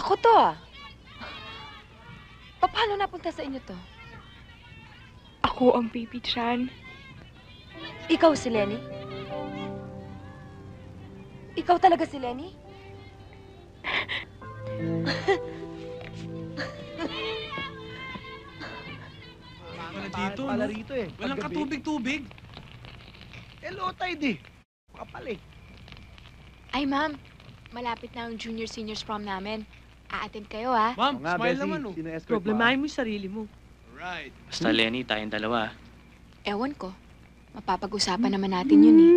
Ako to ah. Paano napunta sa inyo to? Ako ang baby Chan. Ikaw si Lenny? Ikaw talaga si Lenny? Wala dito, Pala no? rito eh. Walang Paggabi. katubig-tubig. Low tide eh. Makapal eh. Ay, ma'am. Malapit na ang junior-seniors prom namin. A-attend kayo, ha? Ma'am, Oo nga, smile Bessie. naman, oh. Sino escort Problemahin mo yung sarili mo. Alright. Basta Lenny, tayong dalawa. Ewan ko. Mapapag-usapan naman natin yun, eh.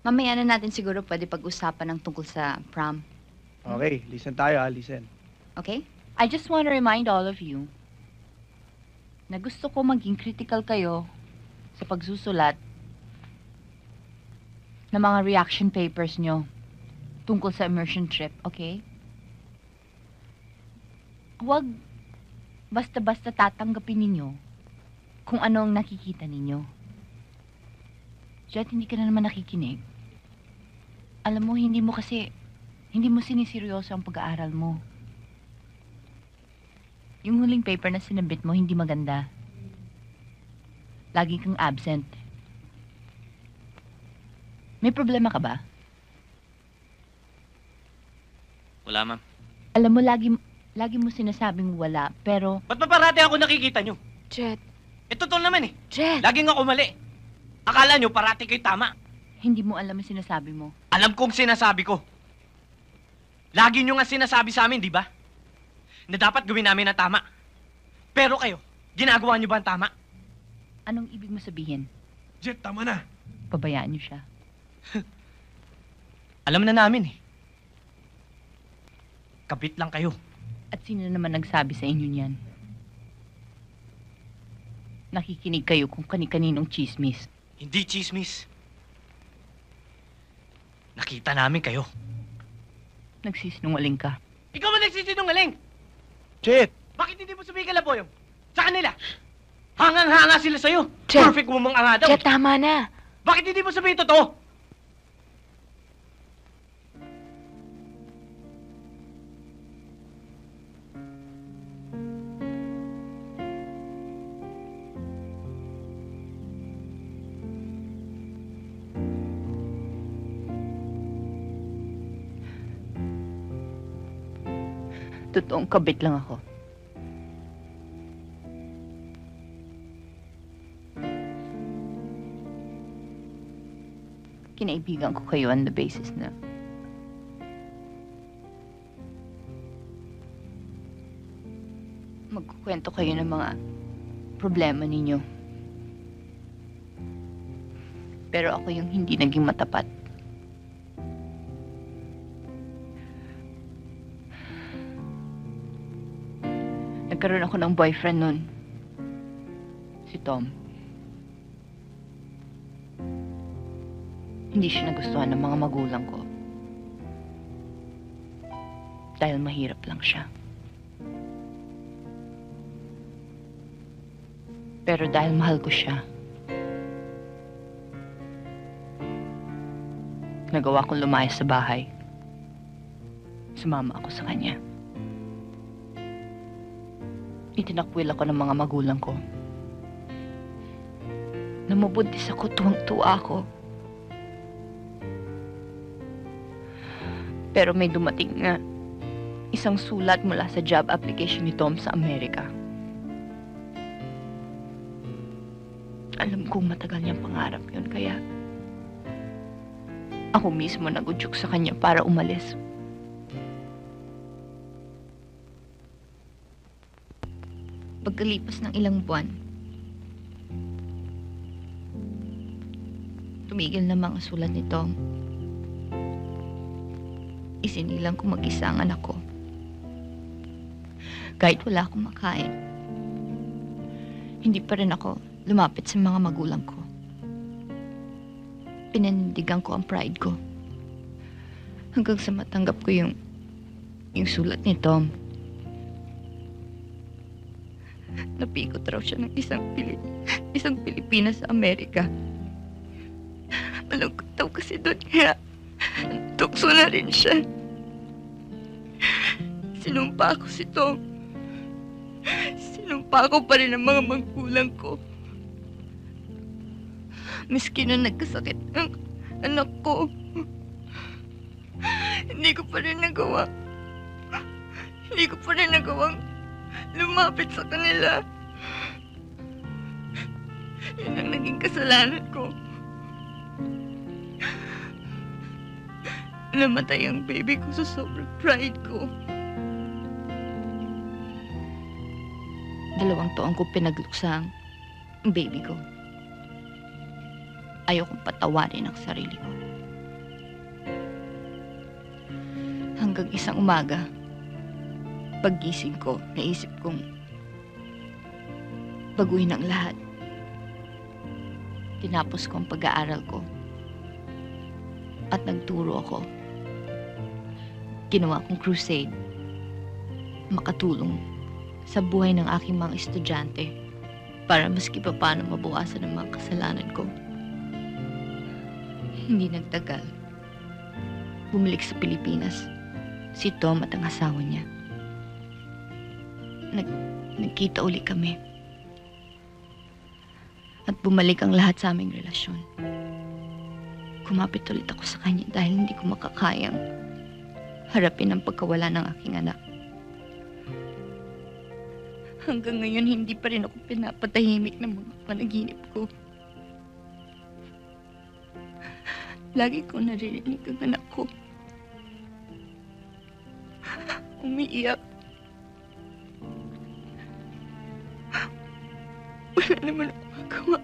Mamaya na natin siguro pwede pag-usapan ng tungkol sa prom. Okay, listen tayo ha, listen. Okay? I just want to remind all of you na gusto ko maging critical kayo sa pagsusulat ng mga reaction papers nyo tungkol sa immersion trip, okay? Huwag basta-basta tatanggapin ninyo kung ano ang nakikita ninyo. Jet, hindi ka na naman nakikinig. Alam mo, hindi mo siniseryoso ang pag-aaral mo. Yung huling paper na sinabit mo, hindi maganda. Lagi kang absent. May problema ka ba? Wala, ma'am. Alam mo, lagi mo sinasabing wala, pero Ba't pa parati ako nakikita nyo? Jet. Totoo naman eh. Jet! Laging ako mali. Akala nyo parati kayo tama. hindi mo alam ang sinasabi mo. Alam kong sinasabi ko. Lagi nyo nga sinasabi sa amin, di ba? Na dapat gawin namin ang tama. Pero kayo, ginagawa nyo ba ang tama? Anong ibig mo sabihin? Jet, tama na. Pabayaan niyo siya. Alam na namin eh. Kabit lang kayo. At sino naman nagsabi sa inyo niyan? Nakikinig kayo kung kani-kaninong chismis. Hindi chismis. Nakita namin kayo. Nagsisinungaling ka. Ikaw ba nagsisinungaling? Shit! Bakit hindi mo sabihin kala Boyong? Sa kanila? Hangang-hanga sila sa'yo. Jet! Perfect woman nga daw. Jet, tama na. Bakit hindi mo sabihin totoo? Totoong kabit lang ako. Kinaibigan ko kayo on the basis na magkukwento kayo ng mga problema ninyo. Pero ako yung hindi naging matapat. Nagkaroon ako ng boyfriend nun. Si Tom. Hindi siya nagustuhan ng mga magulang ko. Dahil mahirap lang siya. Pero dahil mahal ko siya, nagawa kong lumayas sa bahay. Sumama ako sa kanya. Itinakwil ako ng mga magulang ko. Namubuntis ako, tuwang-tuwa ako. Pero may dumating na isang sulat mula sa job application ni Tom sa Amerika. Alam kong matagal niyang pangarap yun, kaya ako mismo nagudyok sa kanya para umalis. Pagkalipas ng ilang buwan, tumigil na mga sulat ni Tom. Isinilang ko mag-isa ang anak ko. Kahit wala akong makain, hindi pa rin ako lumapit sa mga magulang ko. Pinanindigan ko ang pride ko. Hanggang sa matanggap ko yung sulat ni Tom. Napikot raw siya ng isang Pilipina sa Amerika. Malungkot daw kasi doon, kaya Tukso na rin siya. Sinumpa ko si Tom. Sinumpa ko pa rin ang mga magulang ko. Miski na nagkasakit ang anak ko. Hindi ko pa rin nagawa. Hindi ko pa rin nagawang lumapit sa kanila. Yun ang naging kasalanan ko. Namatay ang baby ko sa sobrang pride ko. 2 taon ko pinagluksa ang baby ko. Ayaw kong patawarin ang sarili ko. Hanggang isang umaga, paggising ko, naisip kong baguhin ang lahat. Tinapos ko ang pag-aaral ko at nagturo ako. Ginawa kong crusade, makatulong sa buhay ng aking mga estudyante para maski pa paano mabawasan ang mga kasalanan ko. Hindi nagtagal. Bumalik sa Pilipinas si Tom at ang asawa niya. Nagkita uli kami. At bumalik ang lahat sa aming relasyon. Kumapit ulit ako sa kanya dahil hindi ko makakayang harapin ang pagkawala ng aking anak. Hanggang ngayon, hindi pa rin ako pinapatahimik ng mga panaginip ko. Lagi ko naririnig ang anak ko. Umiiyak. Wala naman ako magawa.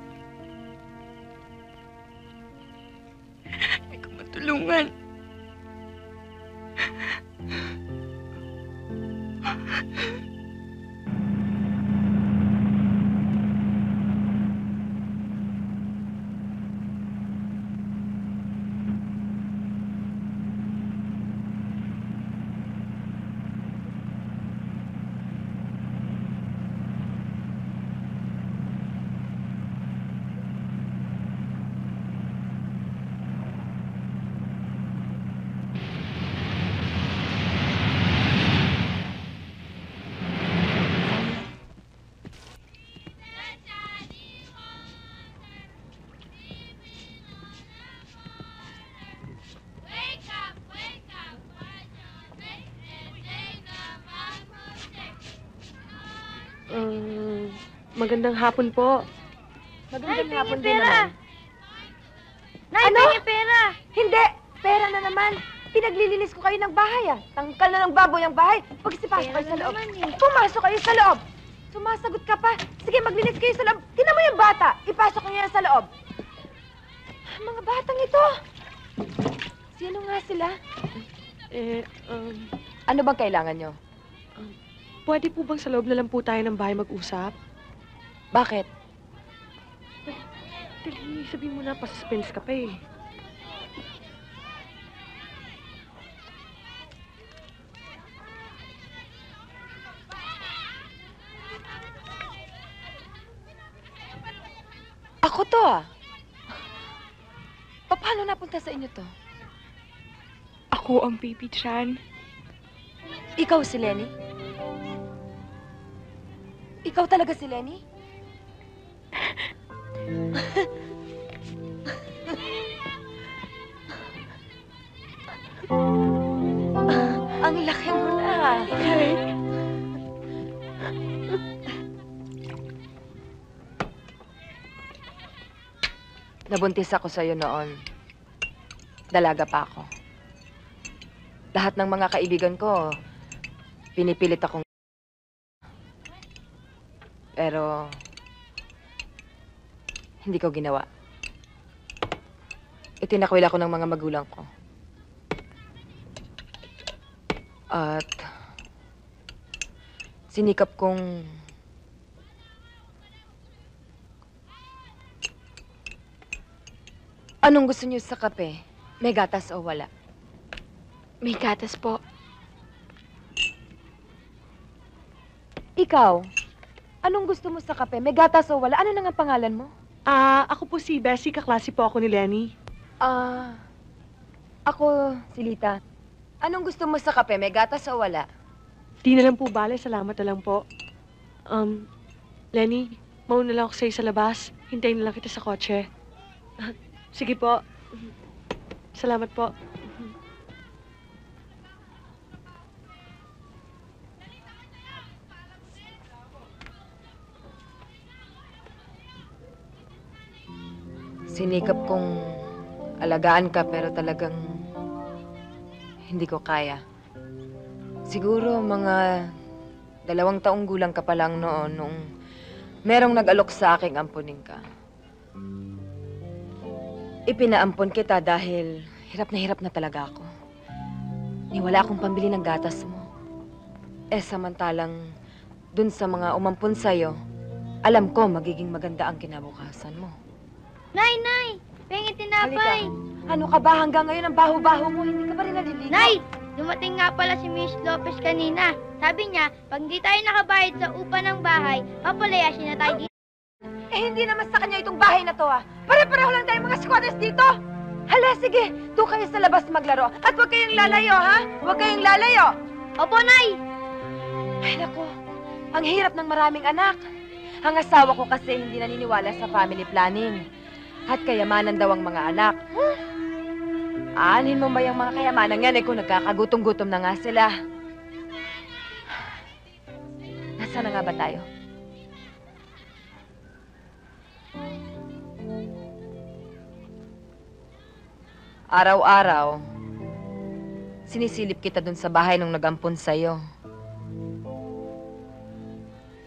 Hindi ko matulungan. Magandang hapon po. Magandang hapon din naman. Nay, Ano? pengi pera! Hindi! Pera na naman. Pinaglilinis ko kayo ng bahay, ah. Tangkal na ng baboy ang bahay. Pagsipasok kayo sa loob. Pumasok kayo sa loob. Sumasagot ka pa. Sige, maglinis kayo sa loob. Tingnan mo yung bata. Ipasok niyo yan sa loob. Mga batang ito. Sino nga sila? Ano bang kailangan nyo? Pwede po bang sa loob na lang po tayo ng bahay mag-usap? Bakit? Dali, sabihin mo na, pa-suspense ka pa eh. Ako to, ah. Paano napunta sa inyo to? Ako ang baby Chan. Ikaw si Lenny? Ikaw talaga si Lenny? Ang laki mo na. Nabuntis ako sa'yo noon. Dalaga pa ako. Lahat ng mga kaibigan ko, pinipilit akong... Pero... hindi ko ginawa. Itinakwil ako ng mga magulang ko. At... sinikap kong... Anong gusto niyo sa kape? May gatas o wala? May gatas po. Ikaw, anong gusto mo sa kape? May gatas o wala? Ano nang ang pangalan mo? Ako po si Bessie, kaklase po ako ni Lenny. Ako, si Lita. Anong gusto mo sa kape? May gatas o wala? Di na lang po bale, salamat na lang po. Lenny, mauna lang ako sa'yo sa labas. Hintayin na lang kita sa kotse. Sige po. Salamat po. Sinikap kong alagaan ka pero talagang hindi ko kaya. Siguro mga 2 taong gulang ka pa lang noon nung merong nag-alok sa aking ampunin ka. Ipinaampon kita dahil hirap na talaga ako. Wala akong pambili ng gatas mo. Samantalang dun sa mga umampun sa'yo, alam ko magiging maganda ang kinabukasan mo. Nay! Pengi tinapay! Ano ka ba? Hanggang ngayon ang baho-baho mo, hindi ka pa rin naliligo? Nay! Dumating nga pala si Miss Lopez kanina. Sabi niya, pag hindi tayo nakabayad sa upa ng bahay, papalayasin na tayo dito. Hindi naman sa kanya itong bahay na to, ah. Pare-pareho lang tayo mga squatters dito. Hala, sige. Doon kayo sa labas maglaro. At huwag kayong lalayo, ha? Huwag kayong lalayo. Opo, Nay! Ay, naku. Ang hirap ng maraming anak. Ang asawa ko kasi hindi naniniwala sa family planning. At kayamanan daw ang mga anak. Aanhin mo ba yung mga kayamanan yan kung nagkakagutom-gutom na nga sila? Nasaan na nga ba tayo? Araw-araw, sinisilip kita dun sa bahay nung nagampun sa'yo.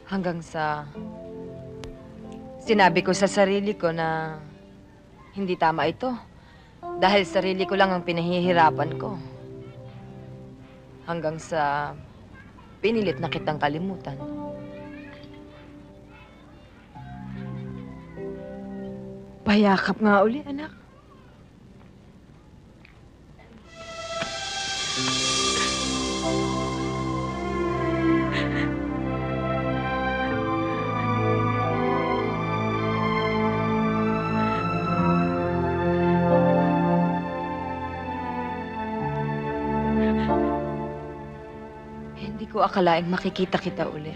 Hanggang sa sinabi ko sa sarili ko na hindi tama ito. Dahil sarili ko lang ang pinahihirapan ko. Hanggang sa pinilit na kitang kalimutan. Payakap nga uli, anak. Hindi ko akalaing makikita kita uli.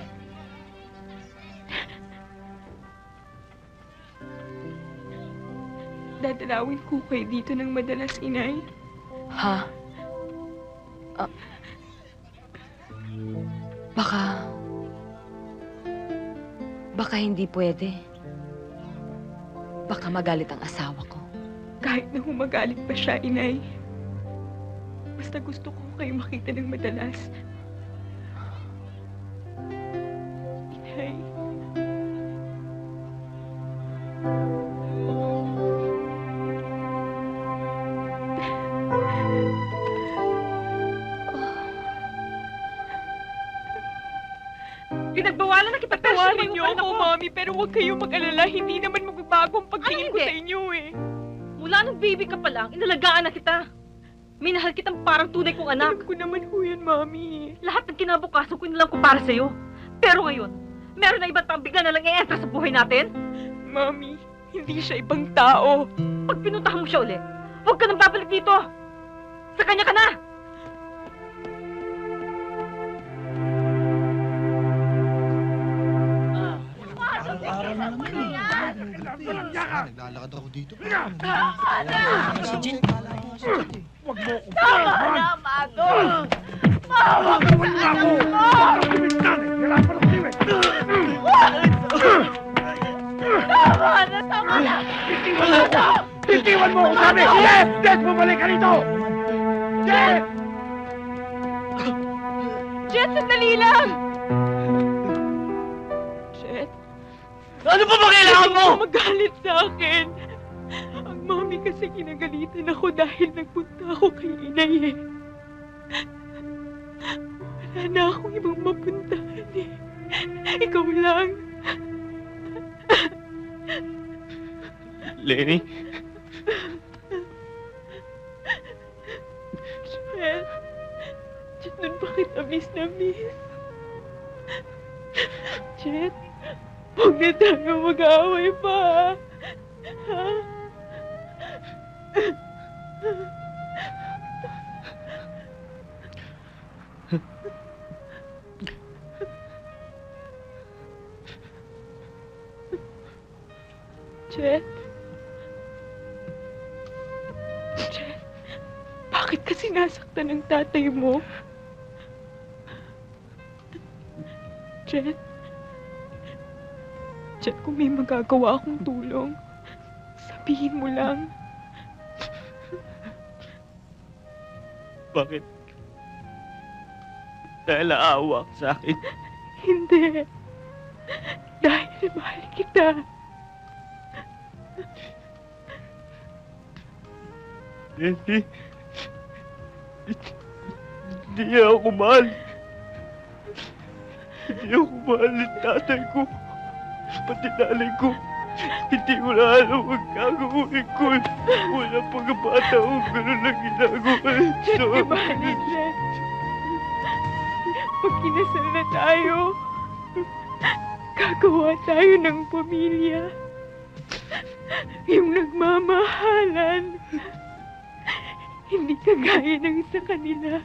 Dadalawin ko kayo dito ng madalas, inay. Ha? Baka hindi pwede. Baka magalit ang asawa ko. Kahit na humagalit pa siya, inay. Basta gusto ko kayo makita ng madalas. Inay. Pinagbawalan na kita, tawarin niyo ako, Mami, pero huwag kayong mag-alala. Hindi naman magbabago ang pagtingin ko sa inyo, eh. Mula nung baby ka pa lang, inalagaan na kita. Minahal kitang parang tunay kong anak. Alam ko naman ho yan, Mami. Lahat ng kinabukasan ko nilang ko para sa'yo. Pero ngayon, meron na ibang bigla na lang i-enter sa buhay natin. Mami, hindi siya ibang tao. Pag pinuntahan mo siya uli, huwag ka nang babalik dito. Sa kanya ka na! Naglalakad ako dito. Si Jen. Huwag mo akong Tama na, Mago! Huwag na ako! Hirapan ako sila! Tama na! Bitiwan mo ako! Bitiwan mo ako, sabi! Yes! Yes! Bumalik ka rito! Yes! Jet, sandali lang! Jet, Ano pa ba kailangan mo? huwag ka magalit sa akin. Ang mami kasi kinagalitan ako dahil nagpunta ako kay inay, eh. Wala na akong ibang mapuntahan, eh. Ikaw lang. Lenny, Jet, Jet, nun ba kita miss na miss? Jet, huwag na tayo mag-aaway pa, ha? Jet? Jet, bakit ka sinasaktan ng tatay mo? Jet? Jet, kung may magagawa akong tulong, sabihin mo lang. Bakit? Dahil naawa ka sa akin. Hindi. Dahil mahal kita. Hindi. Hindi ako mahal. Hindi ako mahal ng tatay ko. Pati nanay ko. Hindi ko na alam ang gagawin ko. Wala pagkabata ko gano'n lang ginagawa. Di ba, Jet? Pag kinasal na tayo, gagawa tayo ng pamilya. Yung nagmamahalan. Hindi kagaya ng sa kanila.